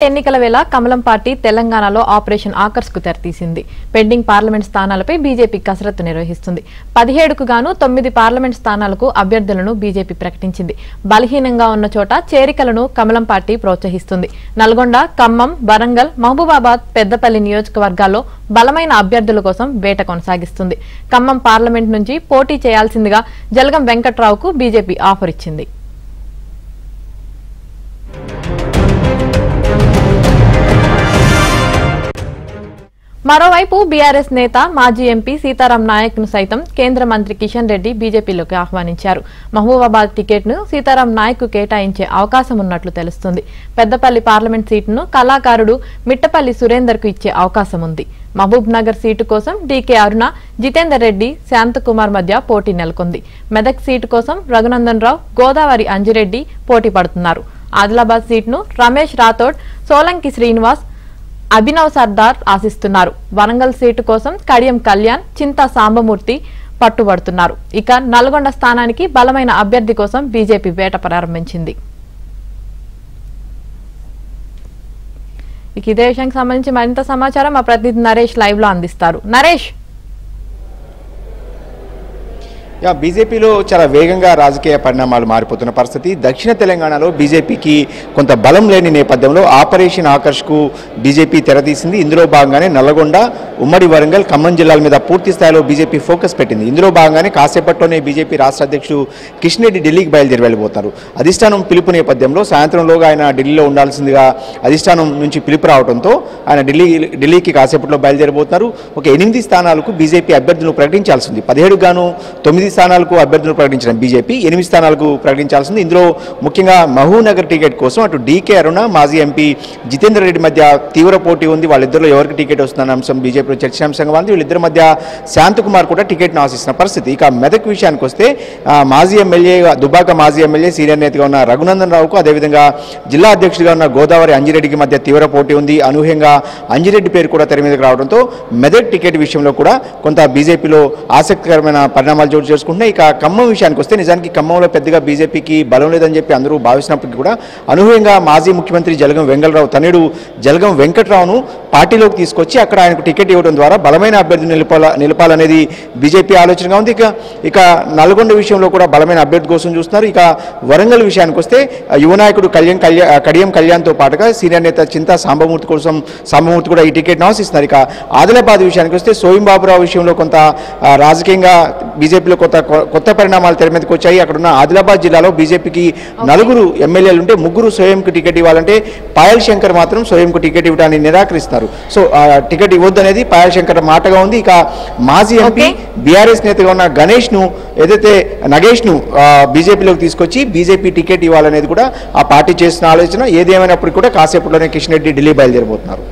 ఎన్నికల వేళ కమలం పార్టీ తెలంగాణలో ఆపరేషన్ ఆకర్ష్ కు తెరతీసింది. పెండింగ్ పార్లమెంట్ స్థానాలపై బీజేపీ కసరత్తు నిర్వహిస్తుంది. 17కు గాను 9 పార్లమెంట్ స్థానాలకు అభ్యర్థులను బీజేపీ ప్రకటించింది. బలహీనంగా ఉన్న చోట చేరికలను కమలం పార్టీ ప్రోత్సహిస్తుంది. నల్గొండ, ఖమ్మం, వరంగల్, మహబూబాబాద్, పెద్దపల్లి నియోజకవర్గాల్లో బలమైన అభ్యర్థుల కోసం వేట కొనసాగిస్తుంది. ఖమ్మం పార్లమెంట్ నుంచి పోటీ చేయాల్సిందిగా జలగం వెంకట్రావుకు బీజేపీ ఆఫర్ ఇచ్చింది. మరోవైపు బీఆర్ఎస్ నేత మాజీ ఎంపీ సీతారాం నాయక్ ను సైతం కేంద్ర మంత్రి కిషన్ రెడ్డి బీజేపీలోకి ఆహ్వానించారు. మహబూబాబాద్ టికెట్ ను సీతారాం నాయక్ కు కేటాయించే అవకాశం ఉన్నట్లు తెలుస్తుంది. పెద్దపల్లి పార్లమెంట్ సీటును కళాకారుడు మిట్టపల్లి సురేందర్ కు ఇచ్చే అవకాశం ఉంది. మహబూబ్ నగర్ సీటు కోసం డీకే అరుణ, జితేందర్ రెడ్డి, శాంతకుమార్ మధ్య పోటీ నెలకొంది. మెదక్ సీటు కోసం రఘునందన్ రావు, గోదావరి అంజిరెడ్డి పోటీ పడుతున్నారు. ఆదిలాబాద్ సీటును రమేష్ రాథోడ్, సోలంకి శ్రీనివాస్, అభినవ్ సర్దార్ ఆశిస్తున్నారు. వరంగల్ సీటు కోసం కడియం కళ్యాణ్, చింతా సాంబమూర్తి పట్టుబడుతున్నారు. ఇక నల్గొండ స్థానానికి బలమైన అభ్యర్థి కోసం బీజేపీ వేట ప్రారంభించింది. ఇదే విషయానికి సంబంధించి మరింత సమాచారం మా ప్రతినిధి నరేష్ లైవ్ లో అందిస్తారు. నరేష్, బీజేపీలో చాలా వేగంగా రాజకీయ పరిణామాలు మారిపోతున్న పరిస్థితి. దక్షిణ తెలంగాణలో బీజేపీకి కొంత బలం లేని నేపథ్యంలో ఆపరేషన్ ఆకర్ష్కు బీజేపీ తెరతీసింది. ఇందులో భాగంగానే నల్లగొండ, ఉమ్మడి వరంగల్, ఖమ్మం జిల్లాల మీద పూర్తి స్థాయిలో బీజేపీ ఫోకస్ పెట్టింది. ఇందులో భాగంగానే కాసేపట్లోనే బీజేపీ రాష్ట్ర అధ్యక్షుడు కిషన్ రెడ్డి ఢిల్లీకి బయలుదేరి వెళ్ళిపోతారు. అధిష్టానం పిలుపు నేపథ్యంలో సాయంత్రంలోగా ఆయన ఢిల్లీలో ఉండాల్సిందిగా అధిష్టానం నుంచి పిలుపు రావడంతో ఆయన ఢిల్లీకి కాసేపట్లో బయలుదేరిపోతున్నారు. ఒక 8 స్థానాలకు బీజేపీ అభ్యర్థులను ప్రకటించాల్సింది. 17కు గాను 9 స్థానాలకు అభ్యర్థులు ప్రకటించిన బీజేపీ 8 స్థానాలకు ప్రకటించాల్సింది. ఇందులో ముఖ్యంగా మహబూబ్ నగర్ టికెట్ కోసం అటు డీకే అరుణ, మాజీ ఎంపీ జితేందర్ రెడ్డి మధ్య తీవ్ర పోటీ ఉంది. వాళ్ళిద్దరిలో ఎవరికి టికెట్ వస్తుందన్న అంశం బీజేపీలో చర్చనాంశంగా ఉంది. వీళ్ళిద్దరి మధ్య శాంతకుమార్ కూడా టికెట్ను ఆశిస్తున్న పరిస్థితి. ఇక మెదక్ విషయానికి వస్తే మాజీ ఎమ్మెల్యే, దుబ్బాక మాజీ ఎమ్మెల్యే, సీనియర్ నేతగా ఉన్న రఘునందన్ రావుకు, అదేవిధంగా జిల్లా అధ్యక్షుడిగా ఉన్న గోదావరి అంజిరెడ్డికి మధ్య తీవ్ర పోటీ ఉంది. అనూహ్యంగా అంజిరెడ్డి పేరు కూడా తెర మీదకి రావడంతో మెదక్ టికెట్ విషయంలో కూడా కొంత బీజేపీలో ఆసక్తికరమైన పరిణామాలు చోటు చేసుకుంటున్నాయి. ఇక ఖమ్మం విషయానికి వస్తే నిజానికి ఖమ్మంలో పెద్దగా బీజేపీకి బలం లేదని చెప్పి అందరూ భావిస్తున్నప్పటికీ కూడా అనూహ్యంగా మాజీ ముఖ్యమంత్రి జలగం వెంగళరావు తనయుడు జలగం వెంకట్రావును పార్టీలోకి తీసుకొచ్చి అక్కడ ఆయనకు టికెట్ ఇవ్వడం ద్వారా బలమైన అభ్యర్థిని నిలపాలనేది బీజేపీ ఆలోచనగా ఉంది. ఇక నల్గొండ విషయంలో కూడా బలమైన అభ్యర్థి కోసం చూస్తున్నారు. ఇక వరంగల్ విషయానికి వస్తే యువ నాయకుడు కడియం కళ్యాణ్తో పాటుగా సీనియర్ నేత చింతా సాంబమూర్తి కూడా ఈ టికెట్ను ఆశిస్తున్నారు. ఇక ఆదిలాబాద్ విషయానికి వస్తే సోయం బాబురావు విషయంలో కొంత రాజకీయంగా బీజేపీలో కొత్త పరిణామాలు తెర మీదకి వచ్చాయి. అక్కడున్న ఆదిలాబాద్ జిల్లాలో బీజేపీకి 4 ఎమ్మెల్యేలు ఉంటే 3 స్వయంకు టికెట్ ఇవ్వాలంటే పాయల్ శంకర్ మాత్రం స్వయంకు టికెట్ ఇవ్వడానికి నిరాకరిస్తారు. సో టికెట్ ఇవ్వద్దు అనేది పాయల్ శంకర్ మాటగా ఉంది. ఇక మాజీ ఎంపీ బీఆర్ఎస్ నేతగా ఉన్న నగేష్ ను బీజేపీలోకి తీసుకొచ్చి బీజేపీ టికెట్ ఇవ్వాలనేది కూడా ఆ పార్టీ చేస్తున్న ఆలోచన. ఏదేమైనప్పటికీ కూడా కాసేపట్లోనే కిషన్ రెడ్డి ఢిల్లీ బయలుదేరబోతున్నారు.